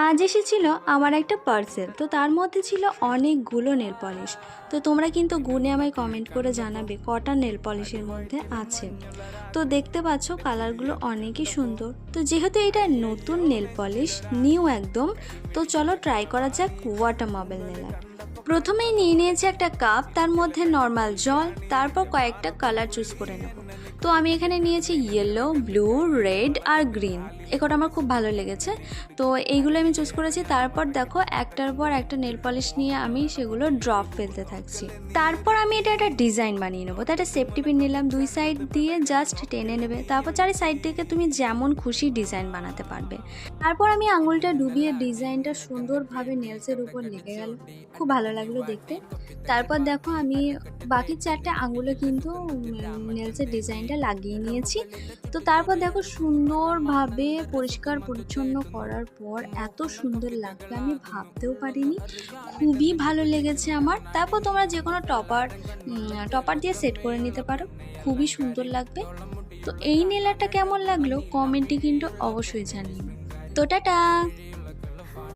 আজ এসেছিল আমার একটা পার্সেল, তো তার মধ্যে ছিল অনেকগুলো নেল পলিশ। তো তোমরা কিন্তু গুনে আমায় কমেন্ট করে জানাবে কটা নেল পলিশের মধ্যে আছে। তো দেখতে পাচ্ছ কালারগুলো অনেকই সুন্দর। তো যেহেতু এটা নতুন নেল পলিশ, নিউ একদম, তো চলো ট্রাই করা যাক ওয়াটার মার্বেল নেল আর্ট। প্রথমেই নিয়ে নিয়েছি একটা কাপ, তার মধ্যে নর্মাল জল, তারপর কয়েকটা কালার চুজ করে নেব। তো আমি এখানে নিয়েছি ইয়েলো, ব্লু, রেড আর গ্রিন। এগুলো আমার খুব ভালো লেগেছে, তো এইগুলো আমি চুজ করেছি। তারপর দেখো একটার পর একটা নেল পলিশ নিয়ে আমি সেগুলো ড্রপ ফেলতে থাকছি। তারপর আমি এটা একটা ডিজাইন বানিয়ে নেবো। তো একটা সেফটি পিন নিলাম, দুই সাইড দিয়ে জাস্ট টেনে নেবে, তারপর চারি সাইড থেকে তুমি যেমন খুশি ডিজাইন বানাতে পারবে। তারপর আমি আঙুলটা ডুবিয়ে ডিজাইনটা সুন্দরভাবে নেলসের উপর লেগে গেল, খুব ভালো লাগলো দেখতে। তারপর দেখো আমি বাকি চারটে আঙুলে কিন্তু নেলসের ডিজাইনটা লাগিয়ে নিয়েছি। তো তারপর দেখো সুন্দরভাবে পরিষ্কার পরিচ্ছন্ন করার পর এত সুন্দর লাগবে আমি ভাবতেও পারিনি, খুবই ভালো লেগেছে আমার। তারপর তোমরা যে কোনো টপার দিয়ে সেট করে নিতে পারো, খুবই সুন্দর লাগবে। তো এই নেল আর্টটা কেমন লাগলো কমেন্টে কিন্তু অবশ্যই জানিও। তো টাটা।